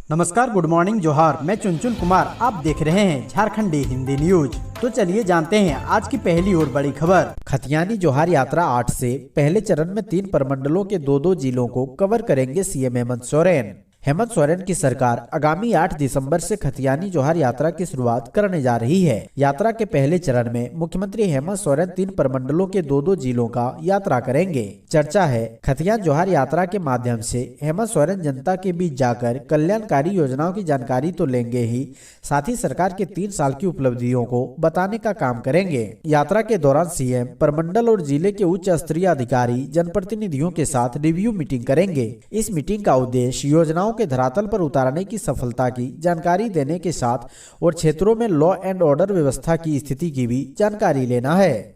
नमस्कार, good morning, जोहार। मैं चुनचुन कुमार, आप देख रहे हैं झारखंडी हिंदी न्यूज। तो चलिए जानते हैं आज की पहली और बड़ी खबर। खतियानी जोहार यात्रा 8 से पहले चरण में 3 प्रमंडलों के 2-2 जिलों को कवर करेंगे सीएम हेमंत सोरेन। हेमंत सोरेन की सरकार आगामी 8 दिसंबर से खतियानी जोहार यात्रा की शुरुआत करने जा रही है। यात्रा के पहले चरण में मुख्यमंत्री हेमंत सोरेन 3 प्रमंडलों के 2-2 जिलों का यात्रा करेंगे। चर्चा है खतियान जोहार यात्रा के माध्यम से हेमंत सोरेन जनता के बीच जाकर कल्याणकारी योजनाओं की जानकारी तो लेंगे ही, साथ ही सरकार के 3 साल की उपलब्धियों को बताने का काम करेंगे। यात्रा के दौरान सीएम प्रमंडल और जिले के उच्च स्तरीय अधिकारी, जनप्रतिनिधियों के साथ रिव्यू मीटिंग करेंगे। इस मीटिंग का उद्देश्य योजनाओं के धरातल पर उतारने की सफलता की जानकारी देने के साथ और क्षेत्रों में लॉ एंड ऑर्डर व्यवस्था की स्थिति की भी जानकारी लेना है।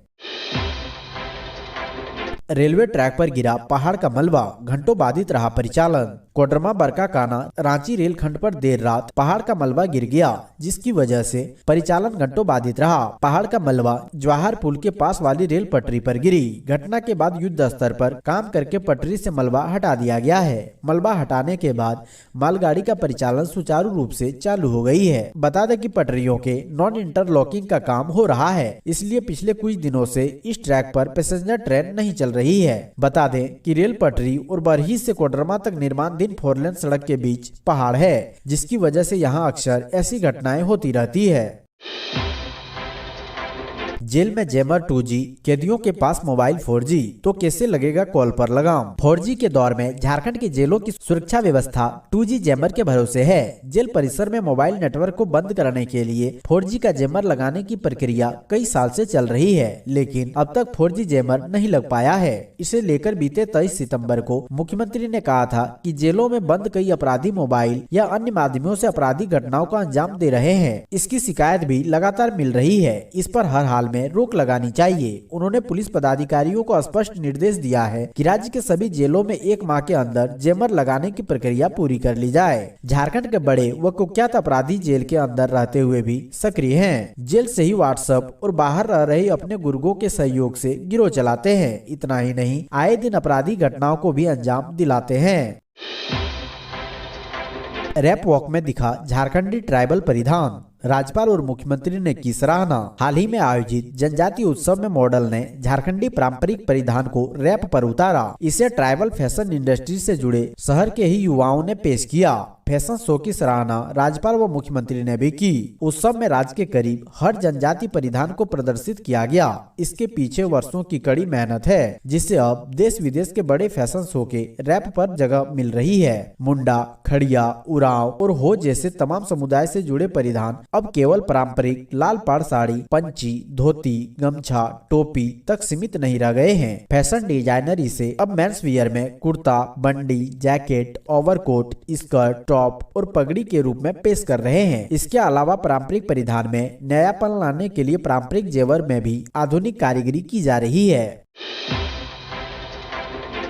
रेलवे ट्रैक पर गिरा पहाड़ का मलबा, घंटों बाधित रहा परिचालन। कोडरमा बरकाकाना रांची रेलखंड पर देर रात पहाड़ का मलबा गिर गया, जिसकी वजह से परिचालन घंटों बाधित रहा। पहाड़ का मलबा जवाहर पुल के पास वाली रेल पटरी पर गिरी। घटना के बाद युद्ध स्तर पर काम करके पटरी से मलबा हटा दिया गया है। मलबा हटाने के बाद मालगाड़ी का परिचालन सुचारू रूप से चालू हो गई है। बता दें कि पटरियों के नॉन इंटरलॉकिंग का काम हो रहा है, इसलिए पिछले कुछ दिनों से इस ट्रैक पर पैसेंजर ट्रेन नहीं चल रही है। बता दें कि रेल पटरी और बरही से कोडरमा तक निर्माण 4 लेन सड़क के बीच पहाड़ है, जिसकी वजह से यहां अक्सर ऐसी घटनाएं होती रहती है। जेल में जैमर 2G, कैदियों के पास मोबाइल 4G, तो कैसे लगेगा कॉल पर लगाम। 4G के दौर में झारखंड की जेलों की सुरक्षा व्यवस्था 2G जैमर के भरोसे है। जेल परिसर में मोबाइल नेटवर्क को बंद करने के लिए 4G का जैमर लगाने की प्रक्रिया कई साल से चल रही है, लेकिन अब तक 4G जैमर नहीं लग पाया है। इसे लेकर बीते 23 सितम्बर को मुख्यमंत्री ने कहा था कि जेलों में बंद कई अपराधी मोबाइल या अन्य माध्यमों से आपराधिक घटनाओं को अंजाम दे रहे हैं। इसकी शिकायत भी लगातार मिल रही है। इस पर हर हाल में रोक लगानी चाहिए। उन्होंने पुलिस पदाधिकारियों को स्पष्ट निर्देश दिया है कि राज्य के सभी जेलों में 1 माह के अंदर जैमर लगाने की प्रक्रिया पूरी कर ली जाए। झारखंड के बड़े व कुख्यात अपराधी जेल के अंदर रहते हुए भी सक्रिय हैं। जेल से ही व्हाट्सएप और बाहर रह रहे अपने गुर्गों के सहयोग से गिरोह चलाते हैं। इतना ही नहीं, आए दिन अपराधी घटनाओं को भी अंजाम दिलाते हैं। रैप वॉक में दिखा झारखंडी ट्राइबल परिधान, राज्यपाल और मुख्यमंत्री ने की सराहना। हाल ही में आयोजित जनजातीय उत्सव में मॉडल ने झारखंडी पारंपरिक परिधान को रैप पर उतारा। इसे ट्राइबल फैशन इंडस्ट्री से जुड़े शहर के ही युवाओं ने पेश किया। फैशन शो की सराहना राज्यपाल व मुख्यमंत्री ने भी की। उत्सव में राज्य के करीब हर जनजाति परिधान को प्रदर्शित किया गया। इसके पीछे वर्षों की कड़ी मेहनत है, जिससे अब देश विदेश के बड़े फैशन शो के रैप पर जगह मिल रही है। मुंडा, खड़िया, उरांव और हो जैसे तमाम समुदाय से जुड़े परिधान अब केवल पारंपरिक लाल पाड़ साड़ी, पंची, धोती, गमछा, टोपी तक सीमित नहीं रह गए हैं। फैशन डिजाइनर इसे अब मेंस वियर में कुर्ता, बंडी, जैकेट, ओवरकोट, स्कर्ट, टॉप और पगड़ी के रूप में पेश कर रहे हैं। इसके अलावा पारंपरिक परिधान में नयापन लाने के लिए पारंपरिक जेवर में भी आधुनिक कारीगरी की जा रही है।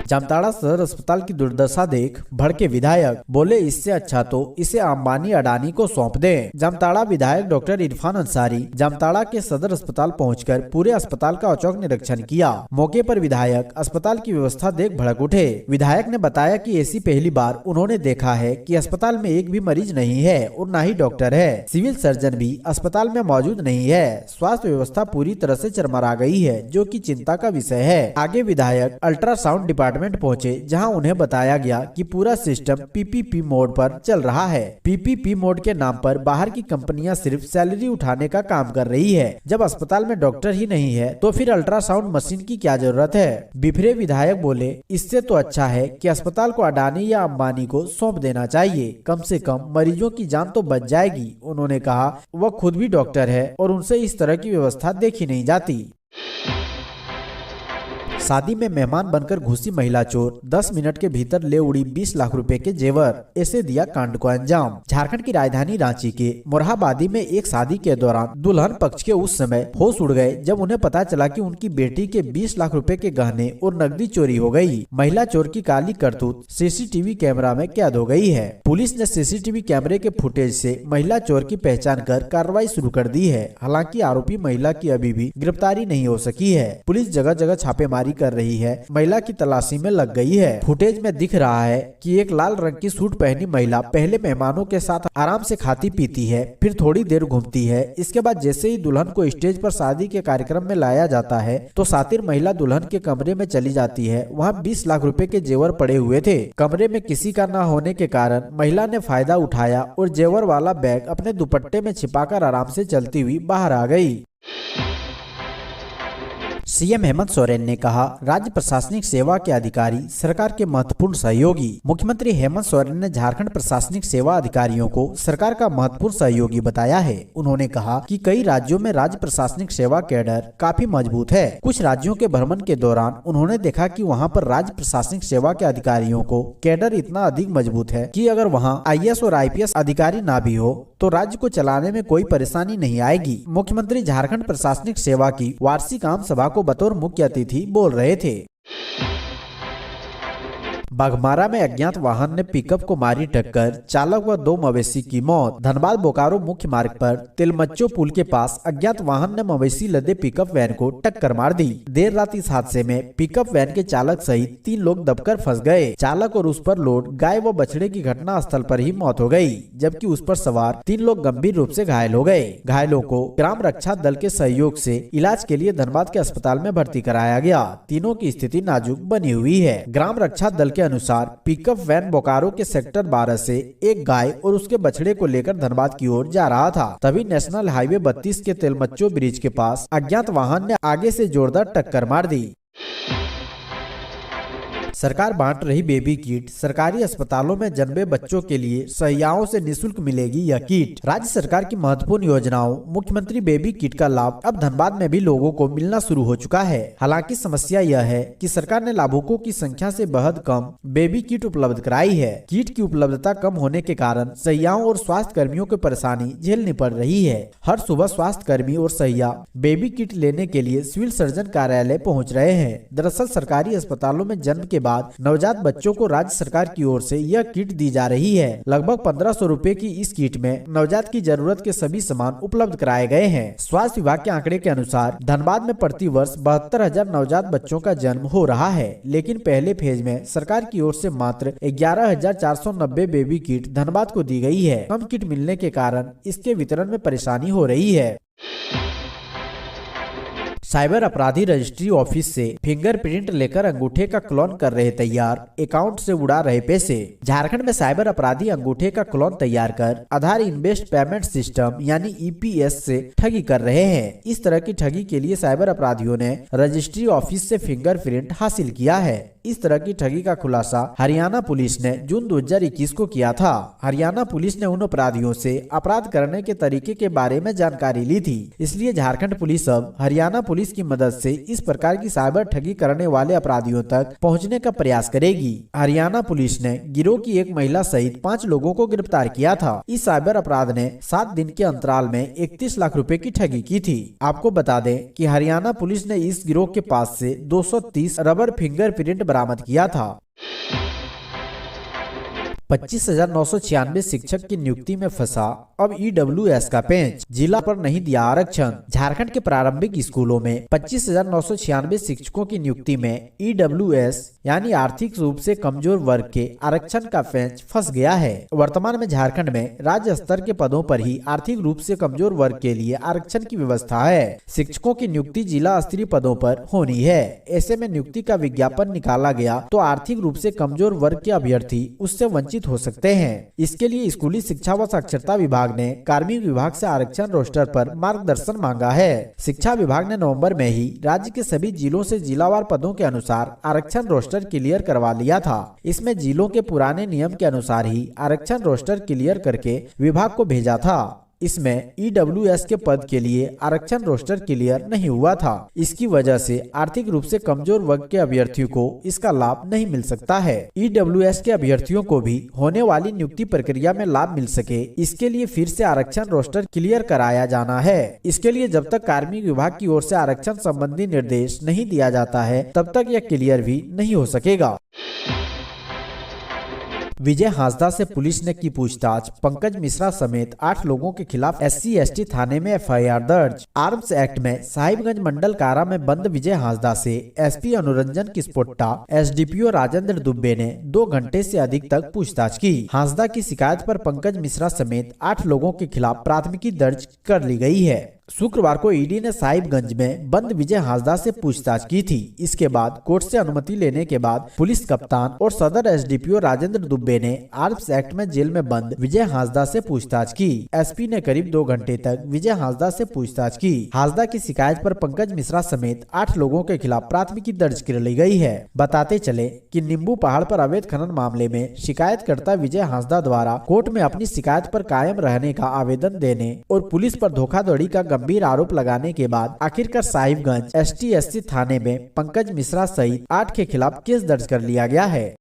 जामताड़ा सदर अस्पताल की दुर्दशा देख भड़के विधायक, बोले इससे अच्छा तो इसे अंबानी अडानी को सौंप दें। जामताड़ा विधायक डॉक्टर इरफान अंसारी जामताड़ा के सदर अस्पताल पहुंचकर पूरे अस्पताल का औचक निरीक्षण किया। मौके पर विधायक अस्पताल की व्यवस्था देख भड़क उठे। विधायक ने बताया कि ऐसी पहली बार उन्होंने देखा है कि अस्पताल में एक भी मरीज नहीं है और न ही डॉक्टर है। सिविल सर्जन भी अस्पताल में मौजूद नहीं है। स्वास्थ्य व्यवस्था पूरी तरह से चरमरा गई है, जो कि चिंता का विषय है। आगे विधायक अल्ट्रासाउंड डिपार्टमेंट पहुंचे, जहां उन्हें बताया गया कि पूरा सिस्टम पीपीपी मोड पर चल रहा है। पीपीपी मोड के नाम पर बाहर की कंपनियां सिर्फ सैलरी उठाने का काम कर रही है। जब अस्पताल में डॉक्टर ही नहीं है तो फिर अल्ट्रासाउंड मशीन की क्या जरूरत है। बिफरे विधायक बोले, इससे तो अच्छा है कि अस्पताल को अडानी या अंबानी को सौंप देना चाहिए। कम से कम मरीजों की जान तो बच जाएगी। उन्होंने कहा वह खुद भी डॉक्टर है और उनसे इस तरह की व्यवस्था देखी नहीं जाती। शादी में मेहमान बनकर घुसी महिला चोर, 10 मिनट के भीतर ले उड़ी 20 लाख रुपए के जेवर, ऐसे दिया कांड को अंजाम। झारखंड की राजधानी रांची के मोरहाबादी में एक शादी के दौरान दुल्हन पक्ष के उस समय होश उड़ गए जब उन्हें पता चला कि उनकी बेटी के 20 लाख रुपए के गहने और नकदी चोरी हो गई। महिला चोर की काली करतूत सीसीटीवी कैमरा में कैद हो गई है। पुलिस ने सीसीटीवी कैमरे के फुटेज से महिला चोर की पहचान कर कार्रवाई शुरू कर दी है। हालांकि आरोपी महिला की अभी भी गिरफ्तारी नहीं हो सकी है। पुलिस जगह जगह छापेमारी जारी कर रही है, महिला की तलाशी में लग गई है। फुटेज में दिख रहा है कि एक लाल रंग की सूट पहनी महिला पहले मेहमानों के साथ आराम से खाती पीती है, फिर थोड़ी देर घूमती है। इसके बाद जैसे ही दुल्हन को स्टेज पर शादी के कार्यक्रम में लाया जाता है तो शातिर महिला दुल्हन के कमरे में चली जाती है। वहाँ 20 लाख रुपए के जेवर पड़े हुए थे। कमरे में किसी का न होने के कारण महिला ने फायदा उठाया और जेवर वाला बैग अपने दुपट्टे में छिपाकर आराम से चलती हुई बाहर आ गई। सीएम हेमंत सोरेन ने कहा, राज्य प्रशासनिक सेवा के अधिकारी सरकार के महत्वपूर्ण सहयोगी। मुख्यमंत्री हेमंत सोरेन ने झारखंड प्रशासनिक सेवा अधिकारियों को सरकार का महत्वपूर्ण सहयोगी बताया है। उन्होंने कहा कि कई राज्यों में राज्य प्रशासनिक सेवा कैडर काफी मजबूत है। कुछ राज्यों के भ्रमण के दौरान उन्होंने देखा कि वहां पर राज्य प्रशासनिक सेवा के अधिकारियों को कैडर इतना अधिक मजबूत है कि अगर वहां आईएएस और आईपीएस अधिकारी ना भी हो तो राज्य को चलाने में कोई परेशानी नहीं आएगी। मुख्यमंत्री झारखंड प्रशासनिक सेवा की वार्षिक आम सभा को बतौर मुख्य अतिथि बोल रहे थे। बाघमारा में अज्ञात वाहन ने पिकअप को मारी टक्कर, चालक व 2 मवेशी की मौत। धनबाद बोकारो मुख्य मार्ग पर तिलमच्चो पुल के पास अज्ञात वाहन ने मवेशी लदे पिकअप वैन को टक्कर मार दी। देर रात इस हादसे में पिकअप वैन के चालक सहित 3 लोग दबकर फंस गए। चालक और उस पर लोड गाय व बछड़े की घटना स्थल पर ही मौत हो गई, जबकि उस पर सवार 3 लोग गंभीर रूप से घायल हो गए। घायलों को ग्राम रक्षा दल के सहयोग से इलाज के लिए धनबाद के अस्पताल में भर्ती कराया गया। तीनों की स्थिति नाजुक बनी हुई है। ग्राम रक्षा दल के अनुसार पिकअप वैन बोकारो के सेक्टर 12 से एक गाय और उसके बछड़े को लेकर धनबाद की ओर जा रहा था। तभी नेशनल हाईवे 32 के तिलमच्चो ब्रिज के पास अज्ञात वाहन ने आगे से जोरदार टक्कर मार दी। सरकार बांट रही बेबी किट, सरकारी अस्पतालों में जन्मे बच्चों के लिए सहियाओं से निःशुल्क मिलेगी यह किट। राज्य सरकार की महत्वपूर्ण योजनाओं मुख्यमंत्री बेबी किट का लाभ अब धनबाद में भी लोगों को मिलना शुरू हो चुका है। हालांकि समस्या यह है कि सरकार ने लाभुकों की संख्या से बेहद कम बेबी किट उपलब्ध कराई है। किट की उपलब्धता कम होने के कारण सहियाओं और स्वास्थ्य कर्मियों को परेशानी झेलनी पड़ रही है। हर सुबह स्वास्थ्य कर्मी और सहिया बेबी किट लेने के लिए सिविल सर्जन कार्यालय पहुँच रहे हैं। दरअसल सरकारी अस्पतालों में जन्म के बाद नवजात बच्चों को राज्य सरकार की ओर से यह किट दी जा रही है। लगभग 1500 रुपए की इस किट में नवजात की जरूरत के सभी सामान उपलब्ध कराए गए हैं। स्वास्थ्य विभाग के आंकड़े के अनुसार धनबाद में प्रति वर्ष 72,000 नवजात बच्चों का जन्म हो रहा है, लेकिन पहले फेज में सरकार की ओर से मात्र 11,490 बेबी किट धनबाद को दी गई है। कम किट मिलने के कारण इसके वितरण में परेशानी हो रही है। साइबर अपराधी रजिस्ट्री ऑफिस से फिंगरप्रिंट लेकर अंगूठे का क्लोन कर रहे तैयार, अकाउंट से उड़ा रहे पैसे। झारखंड में साइबर अपराधी अंगूठे का क्लोन तैयार कर आधार इन्वेस्ट पेमेंट सिस्टम यानी ईपीएस से ठगी कर रहे हैं। इस तरह की ठगी के लिए साइबर अपराधियों ने रजिस्ट्री ऑफिस से फिंगरप्रिंट हासिल किया है। इस तरह की ठगी का खुलासा हरियाणा पुलिस ने जून 2021 को किया था। हरियाणा पुलिस ने उन अपराधियों से अपराध करने के तरीके के बारे में जानकारी ली थी, इसलिए झारखंड पुलिस अब हरियाणा पुलिस की मदद से इस प्रकार की साइबर ठगी करने वाले अपराधियों तक पहुंचने का प्रयास करेगी। हरियाणा पुलिस ने गिरोह की एक महिला सहित 5 लोगों को गिरफ्तार किया था। इस साइबर अपराध ने 7 दिन के अंतराल में 31 लाख रुपए की ठगी की थी। आपको बता दें कि हरियाणा पुलिस ने इस गिरोह के पास से 230 रबर फिंगरप्रिंट बरामद किया था। 25,996 शिक्षक की नियुक्ति में फंसा अब ईडब्ल्यूएस का पेंच, जिला पर नहीं दिया आरक्षण। झारखंड के प्रारंभिक स्कूलों में 25,996 शिक्षकों की नियुक्ति में ईडब्ल्यूएस यानी आर्थिक रूप से कमजोर वर्ग के आरक्षण का पेंच फंस गया है। वर्तमान में झारखंड में राज्य स्तर के पदों पर ही आर्थिक रूप से कमजोर वर्ग के लिए आरक्षण की व्यवस्था है। शिक्षकों की नियुक्ति जिला स्तरीय पदों पर होनी है। ऐसे में नियुक्ति का विज्ञापन निकाला गया तो आर्थिक रूप से कमजोर वर्ग के अभ्यर्थी उससे वंचित हो सकते हैं। इसके लिए स्कूली शिक्षा व साक्षरता विभाग ने कार्मिक विभाग से आरक्षण रोस्टर पर मार्गदर्शन मांगा है। शिक्षा विभाग ने नवंबर में ही राज्य के सभी जिलों से जिलावार पदों के अनुसार आरक्षण रोस्टर क्लियर करवा लिया था। इसमें जिलों के पुराने नियम के अनुसार ही आरक्षण रोस्टर क्लियर करके विभाग को भेजा था। इसमें ईडब्ल्यूएस के पद के लिए आरक्षण रोस्टर क्लियर नहीं हुआ था। इसकी वजह से आर्थिक रूप से कमजोर वर्ग के अभ्यर्थियों को इसका लाभ नहीं मिल सकता है। ईडब्ल्यूएस के अभ्यर्थियों को भी होने वाली नियुक्ति प्रक्रिया में लाभ मिल सके, इसके लिए फिर से आरक्षण रोस्टर क्लियर कराया जाना है। इसके लिए जब तक कार्मिक विभाग की ओर से आरक्षण संबंधी निर्देश नहीं दिया जाता है तब तक यह क्लियर भी नहीं हो सकेगा। विजय हांसदा से पुलिस ने की पूछताछ। पंकज मिश्रा समेत 8 लोगों के खिलाफ SC/ST थाने में FIR दर्ज। आर्म्स एक्ट में साहिबगंज मंडल कारा में बंद विजय हांसदा से SP अनुरंजन किस्पोट्टा, SDPO राजेंद्र दुबे ने 2 घंटे से अधिक तक पूछताछ की। हांसदा की शिकायत पर पंकज मिश्रा समेत 8 लोगों के खिलाफ प्राथमिकी दर्ज कर ली गई है। शुक्रवार को ईडी ने साहिबगंज में बंद विजय हांसदा से पूछताछ की थी। इसके बाद कोर्ट से अनुमति लेने के बाद पुलिस कप्तान और सदर SDPO राजेंद्र दुबे ने आर्म्स एक्ट में जेल में बंद विजय हांसदा से पूछताछ की। SP ने करीब 2 घंटे तक विजय हांसदा से पूछताछ की। हांसदा की शिकायत पर पंकज मिश्रा समेत 8 लोगों के खिलाफ प्राथमिकी दर्ज कर ली गई है। बताते चले कि नींबू पहाड़ पर अवैध खनन मामले में शिकायतकर्ता विजय हांसदा द्वारा कोर्ट में अपनी शिकायत पर कायम रहने का आवेदन देने और पुलिस पर धोखाधड़ी का गंभीर आरोप लगाने के बाद आखिरकार साहिबगंज ST/SC थाने में पंकज मिश्रा सहित 8 के खिलाफ केस दर्ज कर लिया गया है।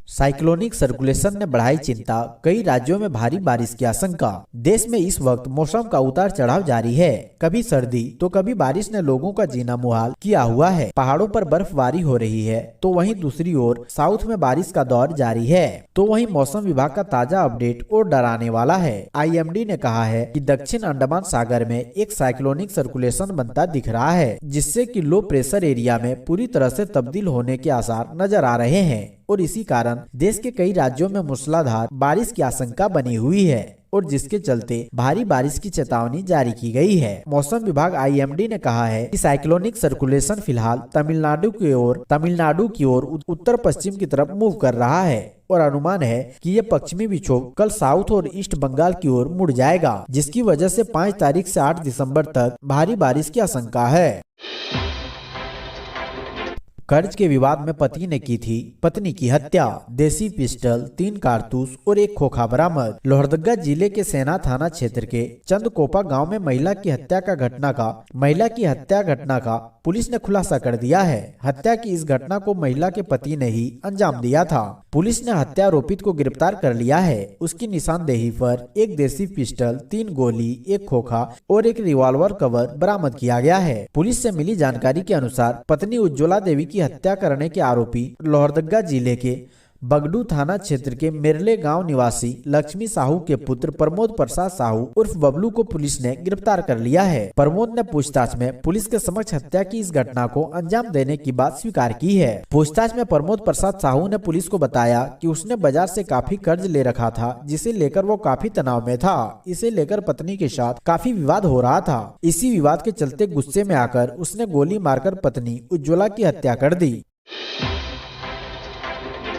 साइक्लोनिक सर्कुलेशन ने बढ़ाई चिंता, कई राज्यों में भारी बारिश की आशंका। देश में इस वक्त मौसम का उतार चढ़ाव जारी है। कभी सर्दी तो कभी बारिश ने लोगों का जीना मुहाल किया हुआ है। पहाड़ों पर बर्फबारी हो रही है तो वहीं दूसरी ओर साउथ में बारिश का दौर जारी है। तो वहीं मौसम विभाग का ताजा अपडेट और डराने वाला है। IMD ने कहा है कि दक्षिण अंडमान सागर में एक साइक्लोनिक सर्कुलेशन बनता दिख रहा है, जिससे कि लो प्रेशर एरिया में पूरी तरह से तब्दील होने के आसार नजर आ रहे हैं और इसी कारण देश के कई राज्यों में मूसलाधार बारिश की आशंका बनी हुई है और जिसके चलते भारी बारिश की चेतावनी जारी की गई है। मौसम विभाग IMD ने कहा है कि साइक्लोनिक सर्कुलेशन फिलहाल तमिलनाडु की ओर उत्तर पश्चिम की तरफ मूव कर रहा है और अनुमान है कि ये पश्चिमी विक्षोभ कल साउथ और ईस्ट बंगाल की ओर मुड़ जाएगा, जिसकी वजह से 5 तारीख से 8 दिसंबर तक भारी बारिश की आशंका है। कर्ज के विवाद में पति ने की थी पत्नी की हत्या। देसी पिस्टल, 3 कारतूस और 1 खोखा बरामद। लोहरदगा जिले के सेना थाना क्षेत्र के चंदकोपा गांव में महिला की हत्या घटना का पुलिस ने खुलासा कर दिया है। हत्या की इस घटना को महिला के पति ने ही अंजाम दिया था। पुलिस ने हत्या आरोपित को गिरफ्तार कर लिया है। उसकी निशानदेही पर 1 देसी पिस्टल, 3 गोली, 1 खोखा और 1 रिवॉल्वर कवर बरामद किया गया है। पुलिस से मिली जानकारी के अनुसार पत्नी उज्ज्वला देवी की हत्या करने के आरोपी लोहरदगा जिले के बगडू थाना क्षेत्र के मेरले गांव निवासी लक्ष्मी साहू के पुत्र प्रमोद प्रसाद साहू उर्फ बबलू को पुलिस ने गिरफ्तार कर लिया है। प्रमोद ने पूछताछ में पुलिस के समक्ष हत्या की इस घटना को अंजाम देने की बात स्वीकार की है। पूछताछ में प्रमोद प्रसाद साहू ने पुलिस को बताया कि उसने बाजार से काफी कर्ज ले रखा था, जिसे लेकर वो काफी तनाव में था। इसे लेकर पत्नी के साथ काफी विवाद हो रहा था। इसी विवाद के चलते गुस्से में आकर उसने गोली मारकर पत्नी उज्ज्वला की हत्या कर दी।